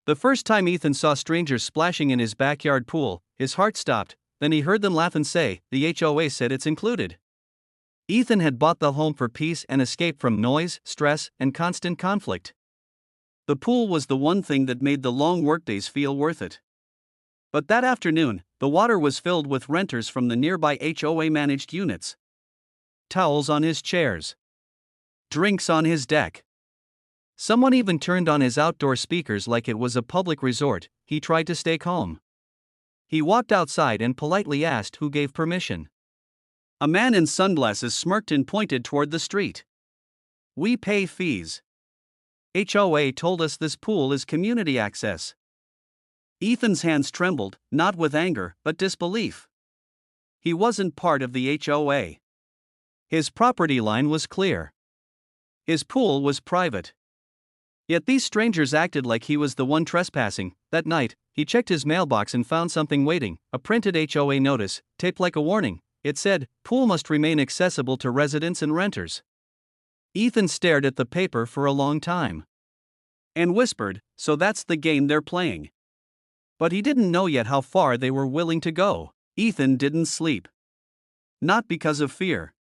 The first time Ethan saw strangers splashing in his backyard pool, his heart stopped. Then he heard them laugh and say, "The HOA said it's included." Ethan had bought the home for peace and escape from noise, stress, and constant conflict. The pool was the one thing that made the long workdays feel worth it. But that afternoon, the water was filled with renters from the nearby HOA managed units. Towels on his chairs. Drinks on his deck. Someone even turned on his outdoor speakers like it was a public resort. He tried to stay calm. He walked outside and politely asked who gave permission. A man in sunglasses smirked and pointed toward the street. "We pay fees. HOA told us this pool is community access." Ethan's hands trembled, not with anger, but disbelief. He wasn't part of the HOA. His property line was clear. His pool was private. Yet these strangers acted like he was the one trespassing. That night, he checked his mailbox and found something waiting, a printed HOA notice, taped like a warning. It said, "Pool must remain accessible to residents and renters." Ethan stared at the paper for a long time. And whispered, "So that's the game they're playing." But he didn't know yet how far they were willing to go. Ethan didn't sleep. Not because of fear,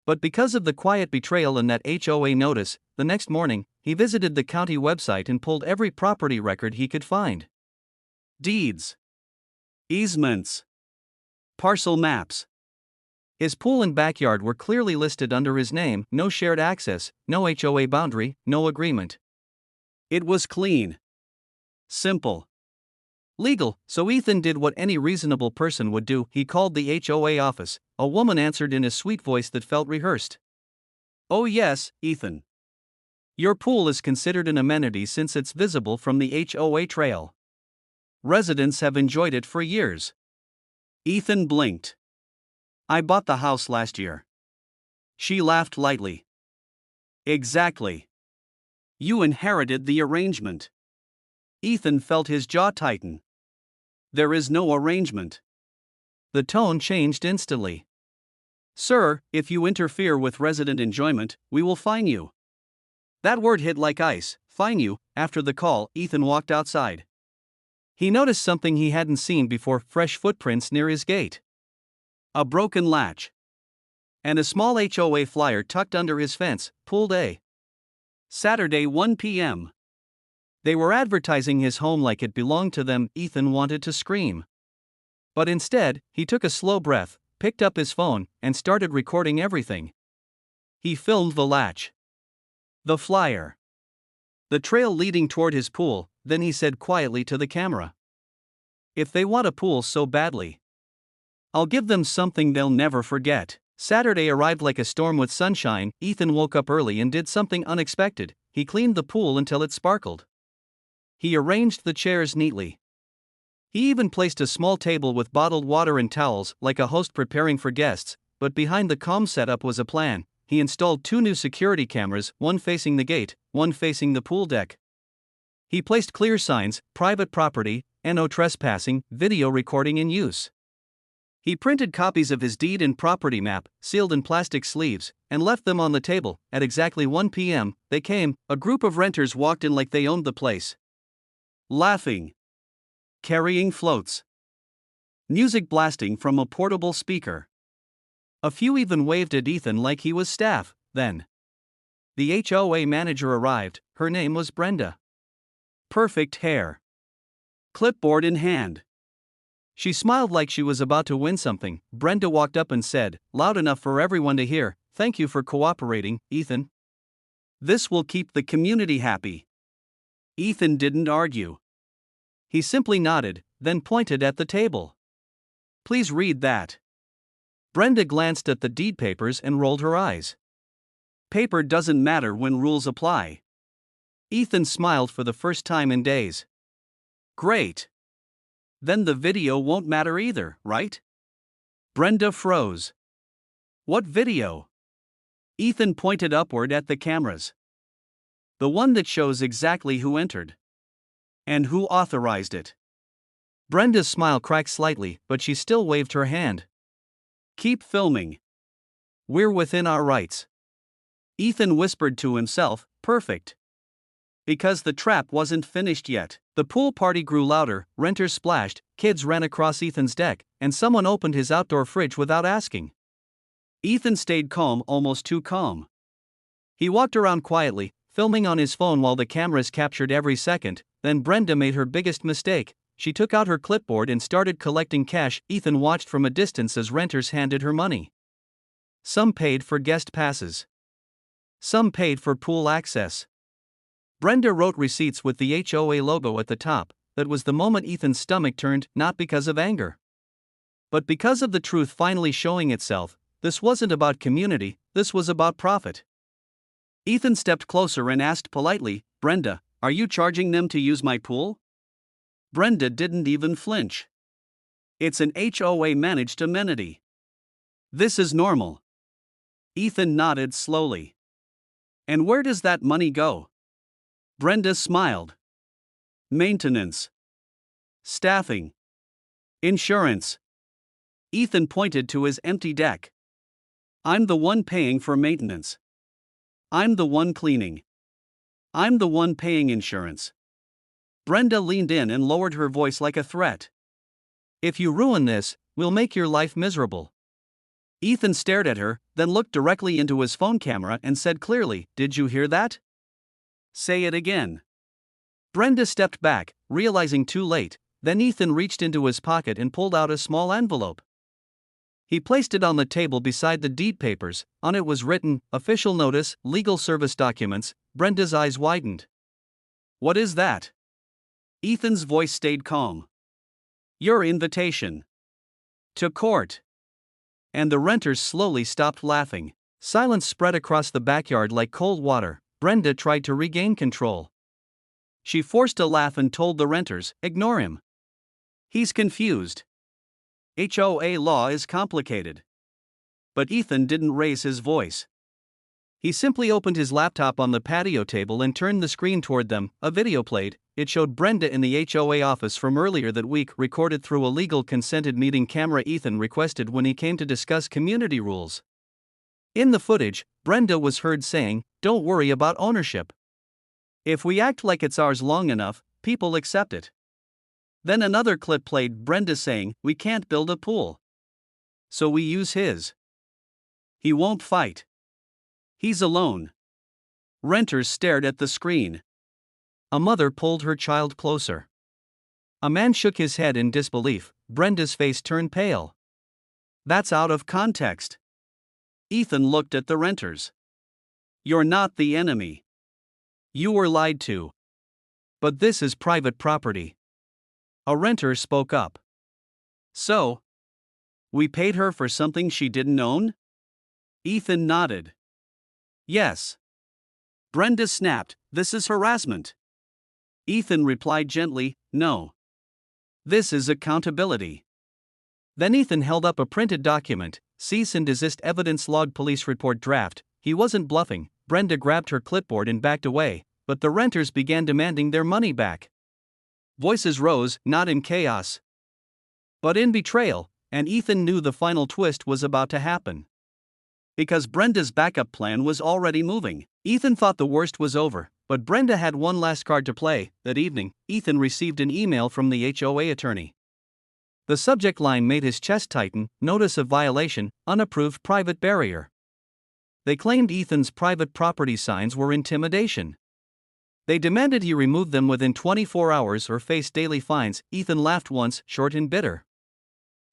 but because of the quiet betrayal in that HOA notice. The next morning, he visited the county website and pulled every property record he could find. Deeds. Easements. Parcel maps. His pool and backyard were clearly listed under his name, no shared access, no HOA boundary, no agreement. It was clean. Simple. Legal, so Ethan did what any reasonable person would do. He called the HOA office. A woman answered in a sweet voice that felt rehearsed. "Oh yes, Ethan. Your pool is considered an amenity since it's visible from the HOA trail. Residents have enjoyed it for years." Ethan blinked. "I bought the house last year." She laughed lightly. "Exactly. You inherited the arrangement." Ethan felt his jaw tighten. "There is no arrangement." The tone changed instantly. "Sir, if you interfere with resident enjoyment, we will fine you." That word hit like ice. Fine you. After the call, Ethan walked outside. He noticed something he hadn't seen before: fresh footprints near his gate. A broken latch. And a small HOA flyer tucked under his fence, Pool Day. Saturday 1 p.m. They were advertising his home like it belonged to them. Ethan wanted to scream. But instead, he took a slow breath, picked up his phone, and started recording everything. He filmed the latch. The flyer. The trail leading toward his pool. Then he said quietly to the camera, "If they want a pool so badly, I'll give them something they'll never forget." Saturday arrived like a storm with sunshine. Ethan woke up early and did something unexpected. He cleaned the pool until it sparkled. He arranged the chairs neatly. He even placed a small table with bottled water and towels, like a host preparing for guests. But behind the calm setup was a plan. He installed 2 new security cameras, one facing the gate, one facing the pool deck. He placed clear signs: private property, no trespassing, video recording in use. He printed copies of his deed and property map, sealed in plastic sleeves, and left them on the table. At exactly 1 p.m., they came. A group of renters walked in like they owned the place. Laughing. Carrying floats. Music blasting from a portable speaker. A few even waved at Ethan like he was staff. Then the HOA manager arrived. Her name was Brenda. Perfect hair. Clipboard in hand. She smiled like she was about to win something. Brenda walked up and said, loud enough for everyone to hear, "Thank you for cooperating, Ethan. This will keep the community happy." Ethan didn't argue. He simply nodded, then pointed at the table. "Please read that." Brenda glanced at the deed papers and rolled her eyes. "Paper doesn't matter when rules apply." Ethan smiled for the first time in days. "Great. Then the video won't matter either, right?" Brenda froze. "What video?" Ethan pointed upward at the cameras. "The one that shows exactly who entered. And who authorized it." Brenda's smile cracked slightly, but she still waved her hand. "Keep filming. We're within our rights." Ethan whispered to himself, "Perfect. Because the trap wasn't finished yet. The pool party grew louder, renters splashed, kids ran across Ethan's deck, and someone opened his outdoor fridge without asking. Ethan stayed calm, almost too calm. He walked around quietly, filming on his phone while the cameras captured every second. Then Brenda made her biggest mistake. She took out her clipboard and started collecting cash. Ethan watched from a distance as renters handed her money. Some paid for guest passes. Some paid for pool access. Brenda wrote receipts with the HOA logo at the top. That was the moment Ethan's stomach turned, not because of anger, but because of the truth finally showing itself. This wasn't about community, this was about profit. Ethan stepped closer and asked politely, "Brenda, are you charging them to use my pool?" Brenda didn't even flinch. "It's an HOA managed amenity. This is normal." Ethan nodded slowly. "And where does that money go?" Brenda smiled. "Maintenance. Staffing. Insurance." Ethan pointed to his empty deck. "I'm the one paying for maintenance. I'm the one cleaning. I'm the one paying insurance." Brenda leaned in and lowered her voice like a threat. "If you ruin this, we'll make your life miserable." Ethan stared at her, then looked directly into his phone camera and said clearly, "Did you hear that? Say it again." Brenda stepped back, realizing too late. Then Ethan reached into his pocket and pulled out a small envelope. He placed it on the table beside the deed papers. On it was written, "Official notice, legal service documents." Brenda's eyes widened. "What is that?" Ethan's voice stayed calm. "Your invitation. To court." And the renters slowly stopped laughing. Silence spread across the backyard like cold water. Brenda tried to regain control. She forced a laugh and told the renters, "Ignore him. He's confused. HOA law is complicated." But Ethan didn't raise his voice. He simply opened his laptop on the patio table and turned the screen toward them. A video played. It showed Brenda in the HOA office from earlier that week, recorded through a legal consented meeting camera Ethan requested when he came to discuss community rules. In the footage, Brenda was heard saying, "Don't worry about ownership. If we act like it's ours long enough, people accept it." Then another clip played, Brenda saying, "We can't build a pool, so we use his. He won't fight. He's alone." Renters stared at the screen. A mother pulled her child closer. A man shook his head in disbelief. Brenda's face turned pale. "That's out of context." Ethan looked at the renters. "You're not the enemy. You were lied to. But this is private property." A renter spoke up. "So? We paid her for something she didn't own?" Ethan nodded. "Yes." Brenda snapped, "This is harassment." Ethan replied gently, "No. This is accountability." Then Ethan held up a printed document, "Cease and desist evidence log police report draft." He wasn't bluffing. Brenda grabbed her clipboard and backed away, but the renters began demanding their money back. Voices rose, not in chaos, but in betrayal, and Ethan knew the final twist was about to happen. Because Brenda's backup plan was already moving. Ethan thought the worst was over, but Brenda had one last card to play. That evening, Ethan received an email from the HOA attorney. The subject line made his chest tighten, "Notice of violation, unapproved private barrier." They claimed Ethan's private property signs were intimidation. They demanded he remove them within 24 hours or face daily fines. Ethan laughed once, short and bitter.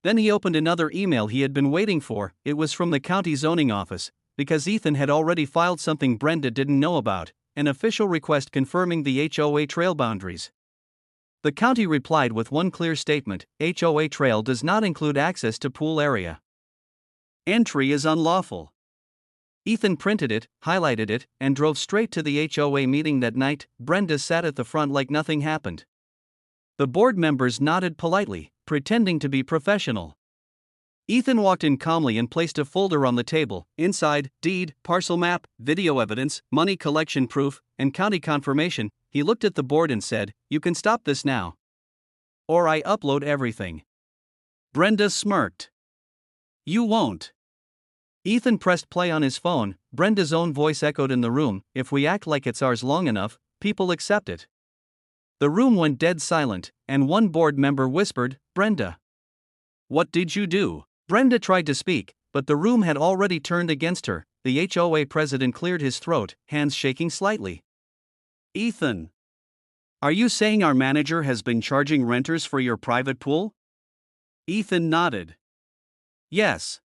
Then he opened another email he had been waiting for. It was from the county zoning office, because Ethan had already filed something Brenda didn't know about, an official request confirming the HOA trail boundaries. The county replied with one clear statement: HOA trail does not include access to pool area. Entry is unlawful. Ethan printed it, highlighted it, and drove straight to the HOA meeting that night. Brenda sat at the front like nothing happened. The board members nodded politely, pretending to be professional. Ethan walked in calmly and placed a folder on the table. Inside, deed, parcel map, video evidence, money collection proof, and county confirmation. He looked at the board and said, "You can stop this now, or I upload everything." Brenda smirked. "You won't." Ethan pressed play on his phone. Brenda's own voice echoed in the room, "If we act like it's ours long enough, people accept it. The room went dead silent, and one board member whispered, "Brenda. What did you do?" Brenda tried to speak, but the room had already turned against her. The HOA president cleared his throat, hands shaking slightly. "Ethan. Are you saying our manager has been charging renters for your private pool?" Ethan nodded. "Yes.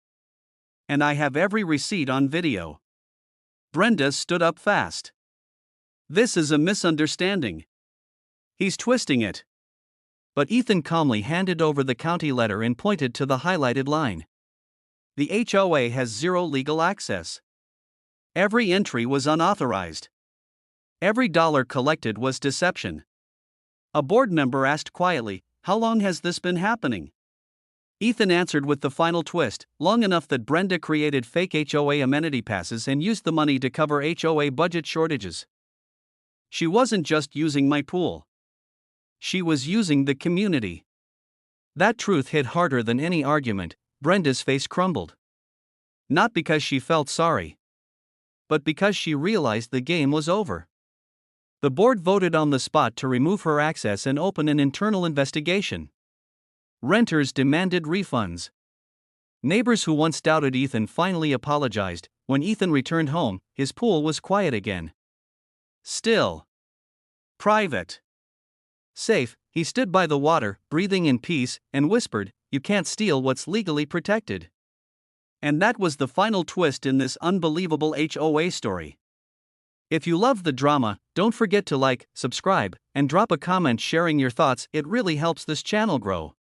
And I have every receipt on video." Brenda stood up fast. "This is a misunderstanding. He's twisting it." But Ethan calmly handed over the county letter and pointed to the highlighted line. The HOA has zero legal access. Every entry was unauthorized. Every dollar collected was deception. A board member asked quietly, "How long has this been happening?" Ethan answered with the final twist, long enough that Brenda created fake HOA amenity passes and used the money to cover HOA budget shortages. She wasn't just using my pool. She was using the community. That truth hit harder than any argument. Brenda's face crumbled. Not because she felt sorry, but because she realized the game was over. The board voted on the spot to remove her access and open an internal investigation. Renters demanded refunds. Neighbors who once doubted Ethan finally apologized. When Ethan returned home, his pool was quiet again. Still. Private. Safe, he stood by the water, breathing in peace, and whispered, "You can't steal what's legally protected." And that was the final twist in this unbelievable HOA story. If you love the drama, don't forget to like, subscribe, and drop a comment sharing your thoughts. It really helps this channel grow.